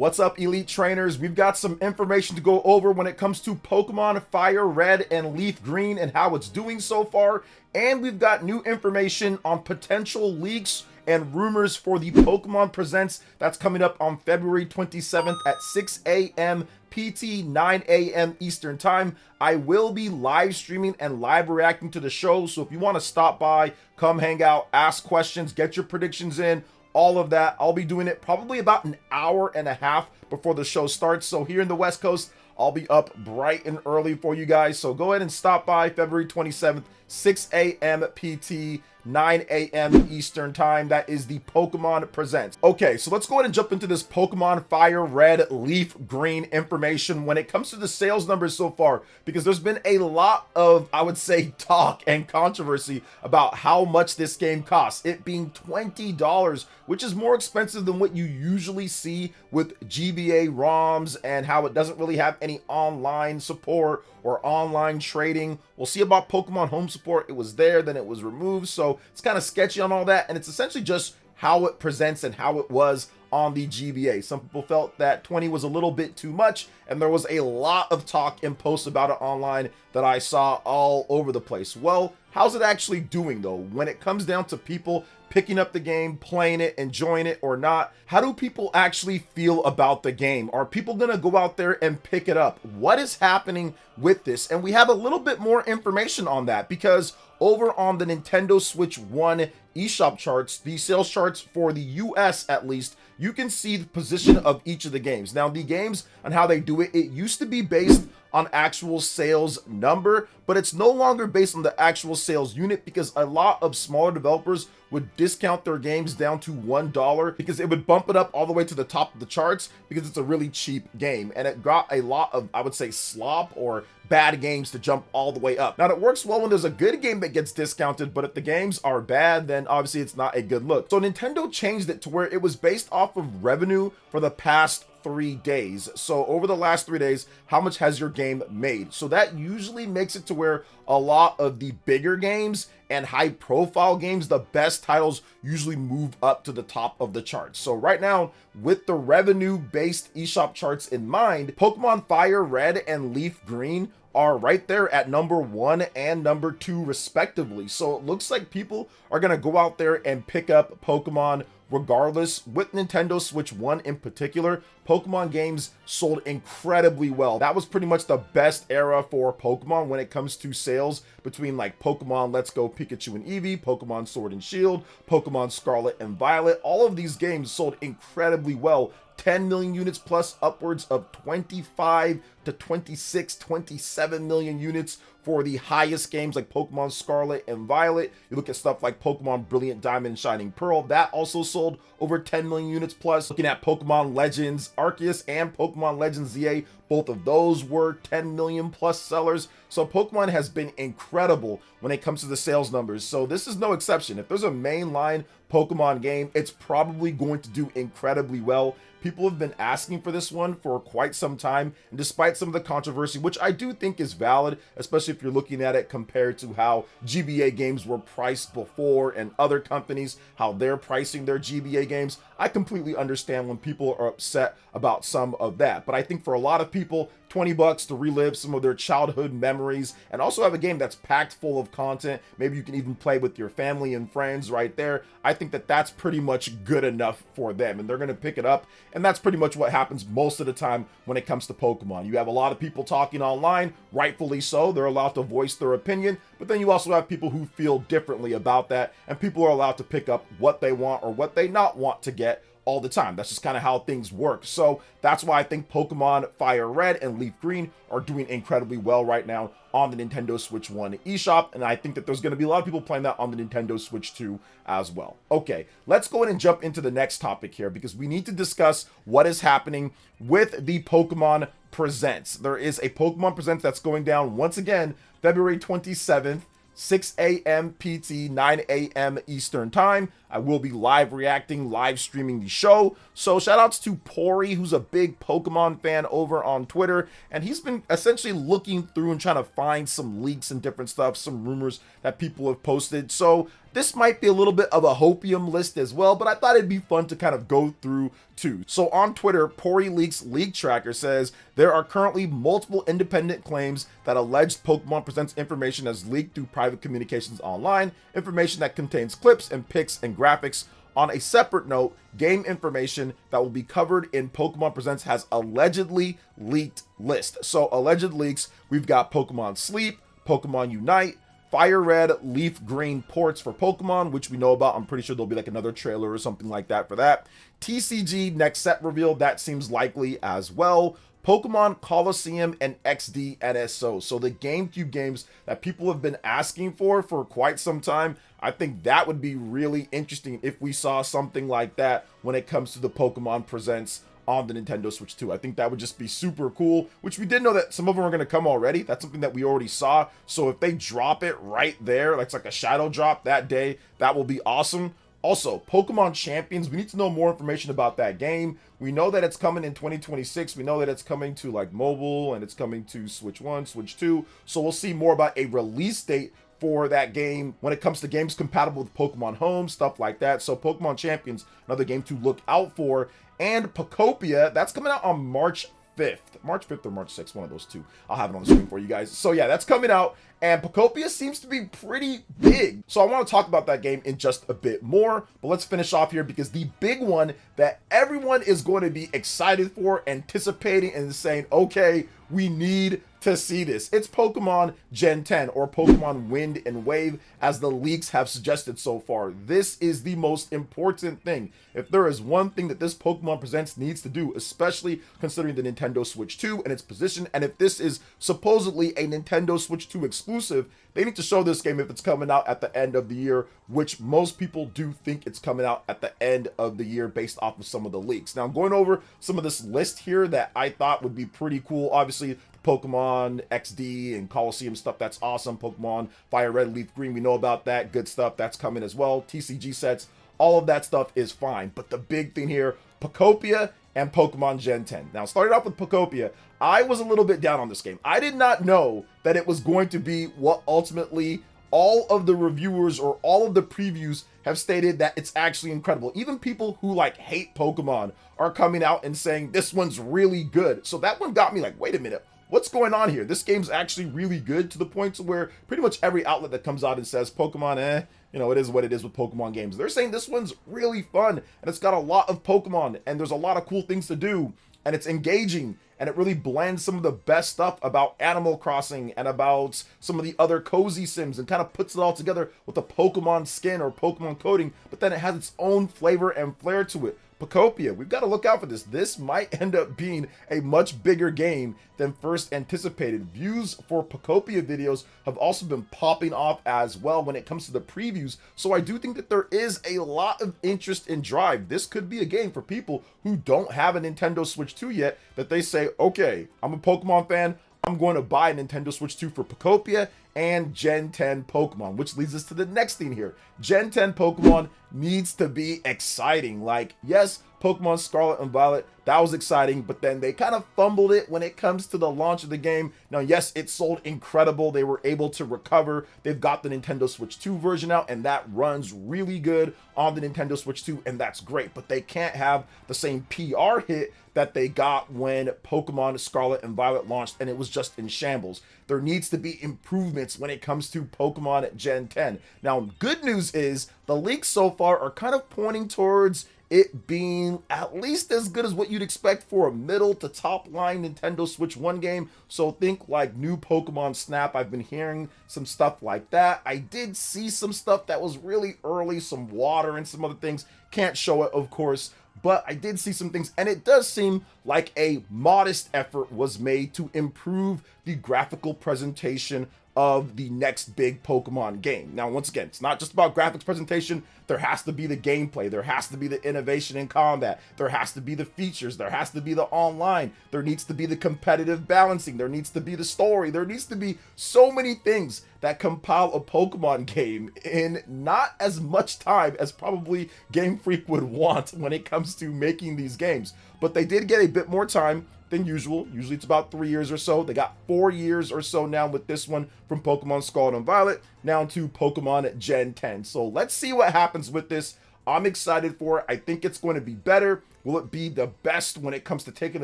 What's up, elite trainers? We've got some information to go over when it comes to Pokemon Fire Red and Leaf Green and how it's doing so far. And we've got new information on potential leaks and rumors for the Pokemon Presents that's coming up on February 27th at 6 a.m. PT, 9 a.m. Eastern Time. I will be live streaming and live reacting to the show, so if you want to stop by, come hang out, ask questions, get your predictions in, all of that. I'll be doing it probably about an hour and a half before the show starts. So here in the West Coast, I'll be up bright and early for you guys. So go ahead and stop by February 27th, 6 a.m. PT, 9 a.m. Eastern Time. That is the Pokemon Presents. Okay, so let's go ahead and jump into this Pokemon Fire Red, Leaf Green information when it comes to the sales numbers so far, because there's been a lot of, I would say, talk and controversy about how much this game costs, it being $20, which is more expensive than what you usually see with GBA ROMs, and how it doesn't really have any online support or online trading. We'll see about Pokemon Home support. It was there, then it was removed, so it's kind of sketchy on all that, and it's essentially just how it presents and how it was on the GBA. Some people felt that 20 was a little bit too much, and there was a lot of talk and posts about it online that I saw all over the place. Well, how's it actually doing though? When it comes down to people picking up the game, playing it, enjoying it or not, how do people actually feel about the game? Are people gonna go out there and pick it up? What is happening with this? And we have a little bit more information on that, because over on the Nintendo Switch 1 eShop charts, the sales charts for the US at least, you can see the position of each of the games. Now, the games and how they do it, it used to be based on actual sales number, but it's no longer based on the actual sales unit, because a lot of smaller developers would discount their games down to $1 because it would bump it up all the way to the top of the charts, because it's a really cheap game, and it got a lot of, I would say, slop or bad games to jump all the way up. Now, it works well when there's a good game that gets discounted, but if the games are bad, then obviously it's not a good look. So Nintendo changed it to where it was based off of revenue for the past 3 days. So over the last 3 days, how much has your game made? So that usually makes it to where a lot of the bigger games and high profile games, the best titles, usually move up to the top of the charts. So right now, with the revenue based eShop charts in mind, Pokemon Fire Red and Leaf Green are right there at number 1 and number 2 respectively. So it looks like people are gonna go out there and pick up Pokemon regardless. With Nintendo Switch 1 in particular, Pokemon games sold incredibly well. That was pretty much the best era for Pokemon when it comes to sales, between like Pokemon Let's Go Pikachu and Eevee, Pokemon Sword and Shield, Pokemon Scarlet and Violet. All of these games sold incredibly well. 10 million units plus, upwards of 25 to 26, 27 million units for the highest games like Pokemon Scarlet and Violet. You look at stuff like Pokemon Brilliant Diamond and Shining Pearl, that also sold over 10 million units plus. Looking at Pokemon Legends Arceus and Pokemon Legends ZA, both of those were 10 million plus sellers. So Pokemon has been incredible when it comes to the sales numbers. So this is no exception. If there's a mainline Pokemon game, it's probably going to do incredibly well. People have been asking for this one for quite some time, and despite some of the controversy, which I do think is valid, especially if you're looking at it compared to how GBA games were priced before and other companies, how they're pricing their GBA games, I completely understand when people are upset about some of that. But I think for a lot of people, $20 to relive some of their childhood memories and also have a game that's packed full of content, maybe you can even play with your family and friends right there, I think that that's pretty much good enough for them, and they're going to pick it up. And that's pretty much what happens most of the time when it comes to Pokemon. You have a lot of people talking online, rightfully so, they're allowed to voice their opinion, but then you also have people who feel differently about that, and people are allowed to pick up what they want or what they not want to get all the time. That's just kind of how things work. So that's why I think Pokemon Fire Red and Leaf Green are doing incredibly well right now on the Nintendo Switch 1 eShop, and I think that there's going to be a lot of people playing that on the Nintendo Switch 2 as well. Okay, let's go ahead and jump into the next topic here, because we need to discuss what is happening with the Pokemon Presents. There is a Pokemon Presents that's going down once again February 27th, 6 a.m. PT, 9 a.m. Eastern Time. I will be live reacting, live streaming the show. So shout outs to Pori, who's a big Pokemon fan over on Twitter, and he's been essentially looking through and trying to find some leaks and different stuff, some rumors that people have posted. So This might be a little bit of a hopium list as well, but I thought it'd be fun to kind of go through too. So on Twitter, Pori Leaks League Tracker says there are currently multiple independent claims that alleged Pokemon Presents information as leaked through private communications online, information that contains clips and pics and graphics. On a separate note, game information that will be covered in Pokemon Presents has allegedly leaked list. So alleged leaks, we've got Pokemon Sleep, Pokemon Unite, Fire Red, Leaf Green ports for Pokemon, which we know about. I'm pretty sure there'll be like another trailer or something like that for that. TCG next set reveal, that seems likely as well. Pokemon Coliseum and XD NSO. So the GameCube games that people have been asking for quite some time. I think that would be really interesting if we saw something like that when it comes to the Pokemon Presents on the Nintendo Switch 2. I think that would just be super cool, which we did know that some of them are going to come already. That's something that we already saw. So if they drop it right there, like it's like a shadow drop that day, that will be awesome. Also, Pokemon Champions, we need to know more information about that game. We know that it's coming in 2026. We know that it's coming to like mobile and it's coming to Switch 1, Switch 2. So we'll see more about a release date for that game when it comes to games compatible with Pokemon Home, stuff like that. So Pokemon Champions, another game to look out for. And Pokopia, that's coming out on March 5th. March 5th or March 6th, one of those two. I'll have it on the screen for you guys. So yeah, that's coming out. And Pokopia seems to be pretty big. So I want to talk about that game in just a bit more. But let's finish off here because the big one that everyone is going to be excited for, anticipating, and saying, okay, we need to see this. It's Pokemon Gen 10 or Pokemon Wind and Wave, as the leaks have suggested so far. This is the most important thing. If there is one thing that this Pokemon Presents needs to do, especially considering the Nintendo Switch 2 and its position, and if this is supposedly a Nintendo Switch 2 exclusive, they need to show this game if it's coming out at the end of the year, which most people do think it's coming out at the end of the year based off of some of the leaks. Now, I'm going over some of this list here that I thought would be pretty cool. Obviously, Pokemon XD and Coliseum stuff, that's awesome. Pokemon Fire Red, Leaf Green, we know about that. Good stuff, that's coming as well. TCG sets, all of that stuff is fine. But the big thing here, Pokopia and Pokemon Gen 10. Now, started off with Pokopia, I was a little bit down on this game. I did not know that it was going to be what ultimately all of the reviewers or all of the previews have stated that it's actually incredible. Even people who like hate Pokemon are coming out and saying this one's really good. So that one got me like, wait a minute, what's going on here? This game's actually really good, to the point to where pretty much every outlet that comes out and says Pokemon, you know, it is what it is with Pokemon games. They're saying this one's really fun and it's got a lot of Pokemon and there's a lot of cool things to do and it's engaging and it really blends some of the best stuff about Animal Crossing and about some of the other cozy sims and kind of puts it all together with a Pokemon skin or Pokemon coating, but then it has its own flavor and flair to it. Pokopia, we've got to look out for this. This might end up being a much bigger game than first anticipated. Views for Pokopia videos have also been popping off as well when it comes to the previews, so I do think that there is a lot of interest in Drive. This could be a game for people who don't have a Nintendo Switch 2 yet, that they say, okay, I'm a Pokemon fan, I'm going to buy a Nintendo Switch 2 for Pokopia and Gen 10 Pokemon, which leads us to the next thing here. Gen 10 Pokemon needs to be exciting. Like, yes, Pokemon Scarlet and Violet, that was exciting, but then they kind of fumbled it when it comes to the launch of the game. Now, yes, it sold incredible. They were able to recover. They've got the Nintendo Switch 2 version out, and that runs really good on the Nintendo Switch 2, and that's great, but they can't have the same PR hit that they got when Pokemon Scarlet and Violet launched, and it was just in shambles. There needs to be improvements when it comes to Pokemon Gen 10. Now, good news is the leaks so far are kind of pointing towards it being at least as good as what you'd expect for a middle to top line Nintendo Switch 1 game. So think like new Pokemon Snap. I've been hearing some stuff like that. I did see some stuff that was really early, some water and some other things. Can't show it, of course, but I did see some things, and it does seem like a modest effort was made to improve the graphical presentation of the next big Pokemon game. Now, once again, it's not just about graphics presentation. There has to be the gameplay. There has to be the innovation in combat. There has to be the features. There has to be the online. There needs to be the competitive balancing. There needs to be the story. There needs to be so many things that compile a Pokemon game in not as much time as probably Game Freak would want when it comes to making these games. but they did get a bit more time than usual. Usually it's about 3 years or so. They got 4 years or so now with this one, from Pokemon Scarlet and Violet now to Pokemon Gen 10. So let's see what happens with this. I'm excited for it. I think it's going to be better. Will it be the best when it comes to taking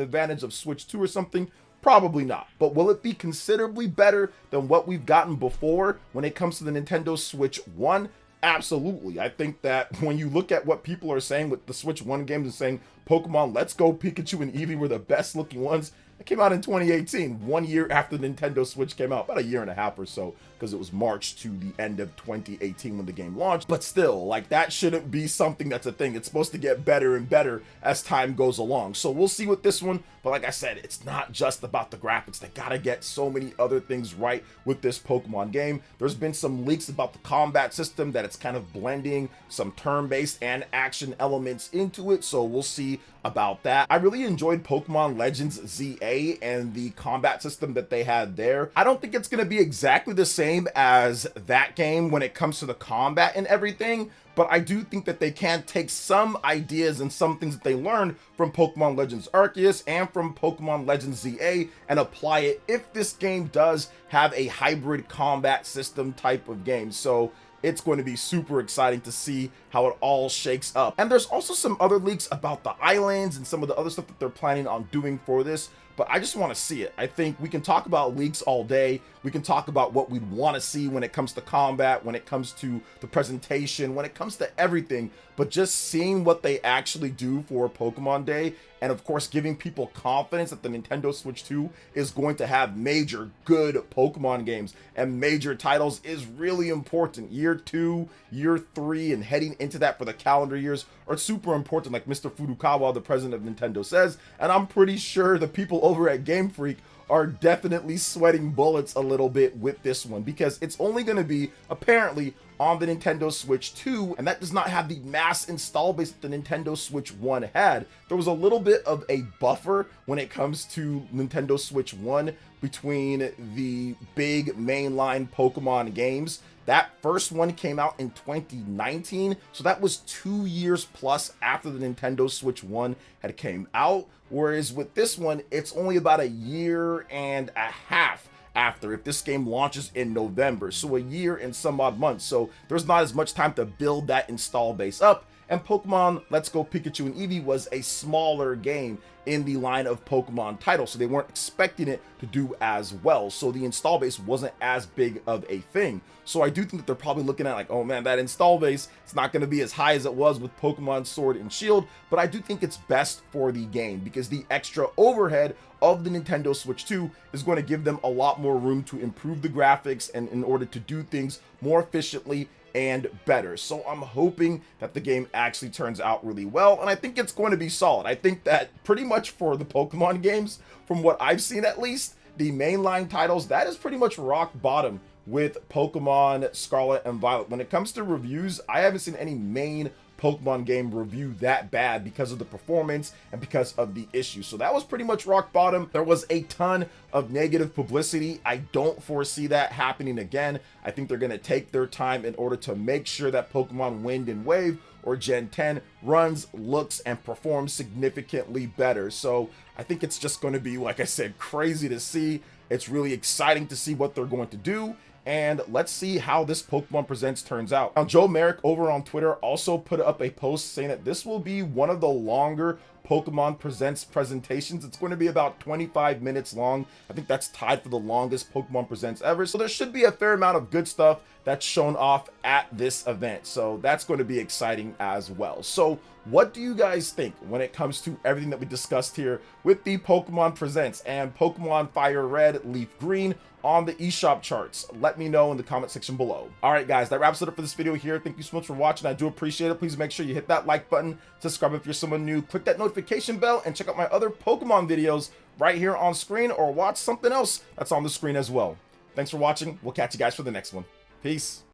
advantage of Switch 2 or something? Probably not. But will it be considerably better than what we've gotten before when it comes to the Nintendo Switch 1? Absolutely. I think that when you look at what people are saying with the Switch 1 games and saying Pokemon Let's Go Pikachu and Eevee were the best looking ones, it came out in 2018, 1 year after the Nintendo Switch came out, about a year and a half or so, because it was March to the end of 2018 when the game launched. But still, like, that shouldn't be something that's a thing. It's supposed to get better and better as time goes along. So we'll see with this one. But like I said, it's not just about the graphics. They gotta get so many other things right with this Pokemon game. There's been some leaks about the combat system, that it's kind of blending some turn-based and action elements into it. So we'll see about that. I really enjoyed Pokemon Legends ZA and the combat system that they had there. I don't think it's going to be exactly the same as that game when it comes to the combat and everything, but I do think that they can take some ideas and some things that they learned from Pokemon Legends Arceus and from Pokemon Legends ZA and apply it if this game does have a hybrid combat system type of game. So it's going to be super exciting to see how it all shakes up. And there's also some other leaks about the islands and some of the other stuff that they're planning on doing for this, but I just want to see it. I think we can talk about leaks all day. We can talk about what we'd want to see when it comes to combat, when it comes to the presentation, when it comes to everything, but just seeing what they actually do for Pokemon Day, and of course giving people confidence that the Nintendo Switch 2 is going to have major good Pokemon games and major titles is really important. Year 2, year 3, and heading into that for the calendar years are super important, like Mr. Furukawa, the president of Nintendo, says, and I'm pretty sure the people over at Game Freak are definitely sweating bullets a little bit with this one, because it's only going to be apparently on the Nintendo Switch 2, and that does not have the mass install base that the Nintendo Switch 1 had. There was a little bit of a buffer when it comes to Nintendo Switch 1 between the big mainline Pokemon games. That first one came out in 2019, so that was 2 years plus after the Nintendo Switch 1 had came out, whereas with this one, it's only about a year and a half after, if this game launches in November, so a year and some odd months. So there's not as much time to build that install base up, and Pokemon Let's Go Pikachu and Eevee was a smaller game in the line of Pokemon titles, so they weren't expecting it to do as well, so the install base wasn't as big of a thing. So I do think that they're probably looking at like, oh man, that install base, it's not going to be as high as it was with Pokemon Sword and Shield, but I do think it's best for the game, because the extra overhead of the Nintendo Switch 2 is going to give them a lot more room to improve the graphics and in order to do things more efficiently and better. So I'm hoping that the game actually turns out really well, and I think it's going to be solid. I think that pretty much for the Pokemon games, from what I've seen at least, the mainline titles, that is pretty much rock bottom with Pokemon Scarlet and Violet. When it comes to reviews, I haven't seen any main Pokemon game review that bad because of the performance and because of the issues. So that was pretty much rock bottom. There was a ton of negative publicity. I don't foresee that happening again. I think they're going to take their time in order to make sure that Pokemon Wind and Wave or Gen 10 runs, looks, and performs significantly better. So I think it's just going to be, like I said, crazy to see. It's really exciting to see what they're going to do, and let's see how this Pokemon Presents turns out. Now, Joe Merrick over on Twitter also put up a post saying that this will be one of the longer Pokemon Presents presentations. It's going to be about 25 minutes long. I think that's tied for the longest Pokemon Presents ever. So there should be a fair amount of good stuff that's shown off at this event. So that's going to be exciting as well. So what do you guys think when it comes to everything that we discussed here with the Pokemon Presents and Pokemon Fire Red, Leaf Green on the eShop charts? Let me know in the comment section below. All right, guys, that wraps it up for this video here. Thank you so much for watching. I do appreciate it. Please make sure you hit that like button, subscribe if you're someone new, click that notification bell, and check out my other Pokemon videos right here on screen, or watch something else that's on the screen as well. Thanks for watching. We'll catch you guys for the next one. Peace.